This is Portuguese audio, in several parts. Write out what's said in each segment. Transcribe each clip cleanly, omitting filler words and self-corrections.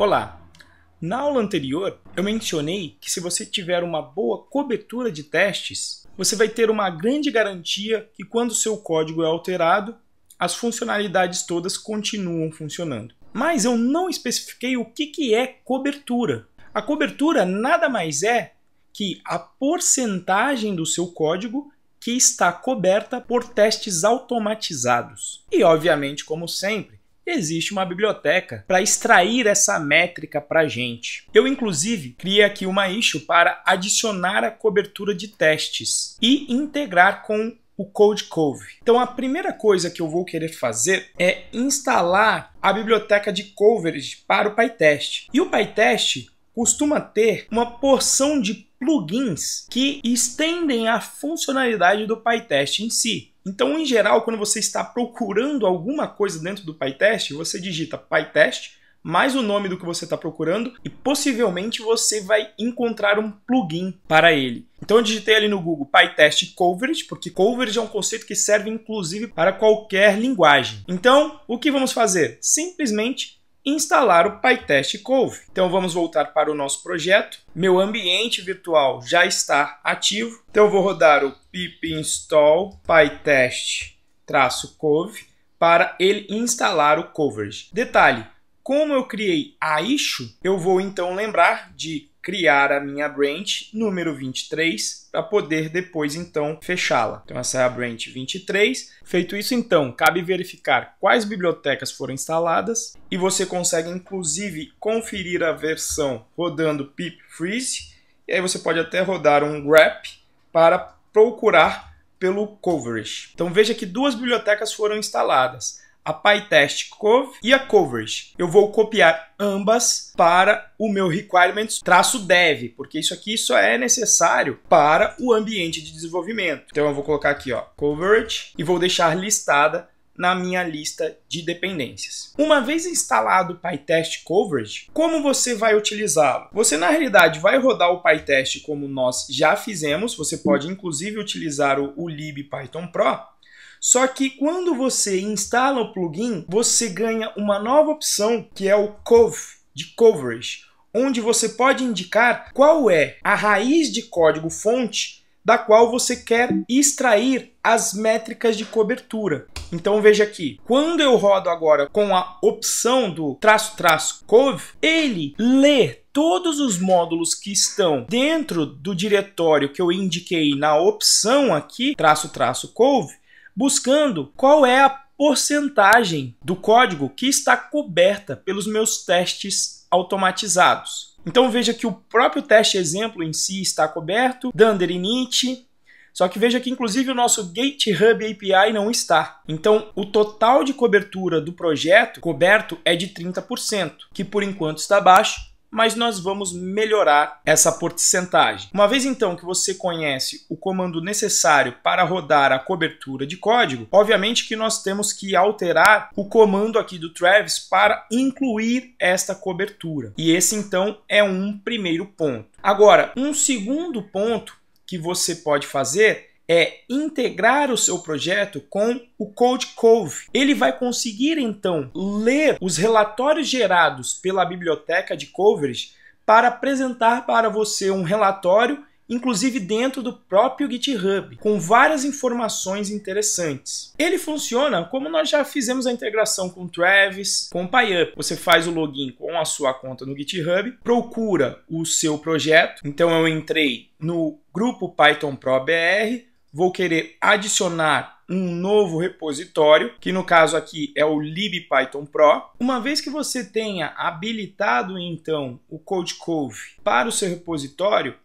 Olá! Na aula anterior, eu mencionei que se você tiver uma boa cobertura de testes, você vai ter uma grande garantia que quando o seu código é alterado, as funcionalidades todas continuam funcionando. Mas eu não especifiquei o que é cobertura. A cobertura nada mais é que a porcentagem do seu código que está coberta por testes automatizados. E, obviamente, como sempre, existe uma biblioteca para extrair essa métrica para a gente. Eu, inclusive, criei aqui uma issue para adicionar a cobertura de testes e integrar com o CodeCove. Então, a primeira coisa que eu vou querer fazer é instalar a biblioteca de coverage para o PyTest. E o PyTest costuma ter uma porção de plugins que estendem a funcionalidade do PyTest em si. Então, em geral, quando você está procurando alguma coisa dentro do PyTest, você digita PyTest mais o nome do que você está procurando e possivelmente você vai encontrar um plugin para ele. Então, eu digitei ali no Google PyTest Coverage, porque Coverage é um conceito que serve inclusive para qualquer linguagem. Então, o que vamos fazer? Simplesmente instalar o PyTest Cove. Então vamos voltar para o nosso projeto. Meu ambiente virtual já está ativo. Então eu vou rodar o pip install pytest-cove para ele instalar o coverage. Detalhe, como eu criei a issue, eu vou então lembrar de criar a minha branch número 23 para poder depois então fechá-la. Então essa é a branch 23. Feito isso então, cabe verificar quais bibliotecas foram instaladas e você consegue inclusive conferir a versão rodando pip freeze e aí você pode até rodar um grep para procurar pelo coverage. Então veja que duas bibliotecas foram instaladas, a PyTest Cove e a Coverage. Eu vou copiar ambas para o meu requirements-dev, porque isso aqui só é necessário para o ambiente de desenvolvimento. Então eu vou colocar aqui, ó, Coverage, e vou deixar listada na minha lista de dependências. Uma vez instalado o PyTest Coverage, como você vai utilizá-lo? Você, na realidade, vai rodar o PyTest como nós já fizemos. Você pode, inclusive, utilizar o libpython-pro. Só que quando você instala o plugin, você ganha uma nova opção, que é o Cove, de Coverage, onde você pode indicar qual é a raiz de código fonte da qual você quer extrair as métricas de cobertura. Então veja aqui, quando eu rodo agora com a opção do --cove, ele lê todos os módulos que estão dentro do diretório que eu indiquei na opção aqui, --cove, buscando qual é a porcentagem do código que está coberta pelos meus testes automatizados. Então veja que o próprio teste exemplo em si está coberto, Dunder init, só que veja que inclusive o nosso GitHub API não está. Então o total de cobertura do projeto coberto é de 30%, que por enquanto está baixo, mas nós vamos melhorar essa porcentagem. Uma vez então que você conhece o comando necessário para rodar a cobertura de código, obviamente que nós temos que alterar o comando aqui do Travis para incluir esta cobertura. E esse então é um primeiro ponto. Agora, um segundo ponto que você pode fazer é integrar o seu projeto com o CodeCove. Ele vai conseguir, então, ler os relatórios gerados pela biblioteca de coverage para apresentar para você um relatório, inclusive dentro do próprio GitHub, com várias informações interessantes. Ele funciona como nós já fizemos a integração com o Travis, com o PyUp. Você faz o login com a sua conta no GitHub, procura o seu projeto. Então eu entrei no grupo Python Pro BR, vou querer adicionar um novo repositório, que no caso aqui é o libpython-pro. Uma vez que você tenha habilitado então o CodeCove para o seu repositório,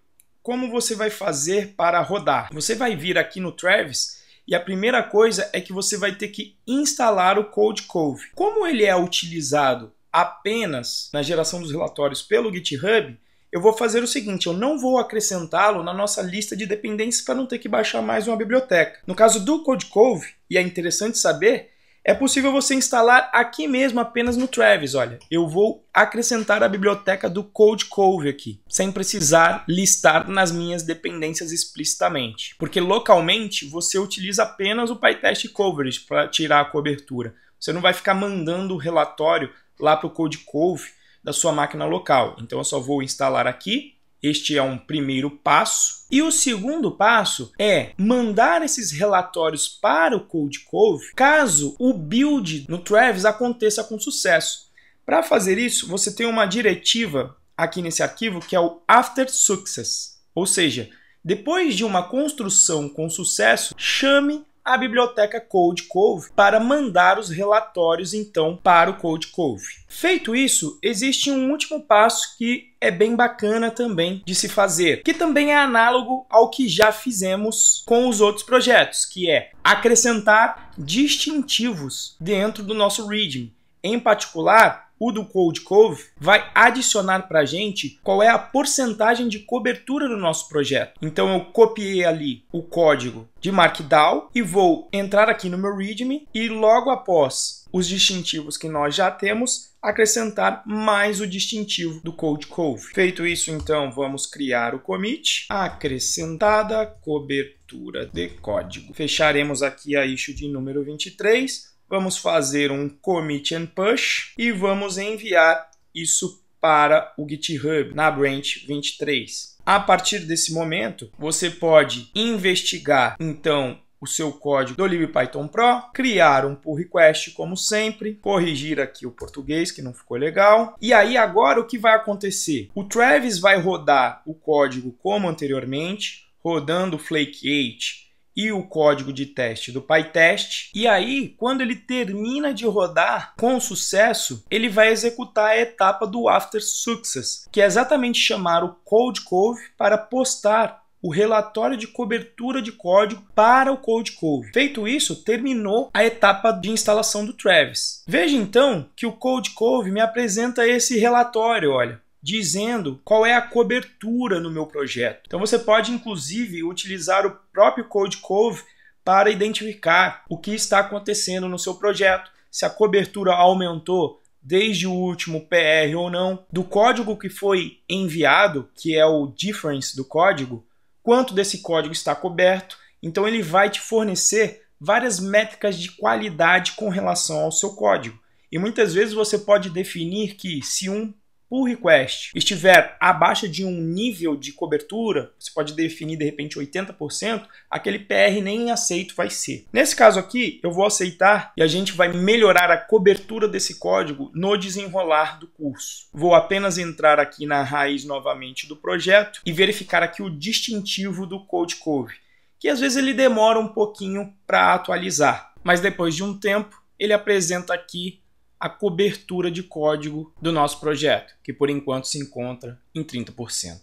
como você vai fazer para rodar? Você vai vir aqui no Travis e a primeira coisa é que você vai ter que instalar o CodeCove. Como ele é utilizado apenas na geração dos relatórios pelo GitHub, eu vou fazer o seguinte, eu não vou acrescentá-lo na nossa lista de dependências para não ter que baixar mais uma biblioteca. No caso do CodeCove, e é interessante saber, é possível você instalar aqui mesmo apenas no Travis. Olha, eu vou acrescentar a biblioteca do CodeCove aqui, sem precisar listar nas minhas dependências explicitamente. Porque localmente você utiliza apenas o PyTest Coverage para tirar a cobertura. Você não vai ficar mandando o relatório lá para o CodeCove da sua máquina local. Então eu só vou instalar aqui. Este é um primeiro passo. E o segundo passo é mandar esses relatórios para o CodeCove caso o build no Travis aconteça com sucesso. Para fazer isso, você tem uma diretiva aqui nesse arquivo que é o After Success. Ou seja, depois de uma construção com sucesso, chame a biblioteca CodeCove para mandar os relatórios então para o CodeCove. Feito isso, existe um último passo que é bem bacana também de se fazer, que também é análogo ao que já fizemos com os outros projetos, que é acrescentar distintivos dentro do nosso README. Em particular, o do CodeCove vai adicionar para a gente qual é a porcentagem de cobertura do nosso projeto. Então eu copiei ali o código de Markdown e vou entrar aqui no meu README e logo após os distintivos que nós já temos, acrescentar mais o distintivo do CodeCove. Feito isso, então, vamos criar o commit, acrescentada cobertura de código. Fecharemos aqui a issue de número 23. Vamos fazer um commit and push e vamos enviar isso para o GitHub na branch 23. A partir desse momento, você pode investigar, então, o seu código do libPython Pro, criar um pull request como sempre, corrigir aqui o português que não ficou legal. E aí agora o que vai acontecer? O Travis vai rodar o código como anteriormente, rodando o Flake 8 e o código de teste do PyTest. E aí, quando ele termina de rodar com sucesso, ele vai executar a etapa do After Success, que é exatamente chamar o CodeCove para postar o relatório de cobertura de código para o CodeCove. Feito isso, terminou a etapa de instalação do Travis. Veja então que o CodeCove me apresenta esse relatório, olha, dizendo qual é a cobertura no meu projeto. Então você pode inclusive utilizar o próprio CodeCove para identificar o que está acontecendo no seu projeto, se a cobertura aumentou desde o último PR ou não, do código que foi enviado, que é o difference do código, quanto desse código está coberto. Então ele vai te fornecer várias métricas de qualidade com relação ao seu código. E muitas vezes você pode definir que se um pull request estiver abaixo de um nível de cobertura, você pode definir de repente 80%, aquele PR nem aceito vai ser. Nesse caso aqui, eu vou aceitar e a gente vai melhorar a cobertura desse código no desenrolar do curso. Vou apenas entrar aqui na raiz novamente do projeto e verificar aqui o distintivo do CodeCove, que às vezes ele demora um pouquinho para atualizar, mas depois de um tempo ele apresenta aqui a cobertura de código do nosso projeto, que por enquanto se encontra em 30%.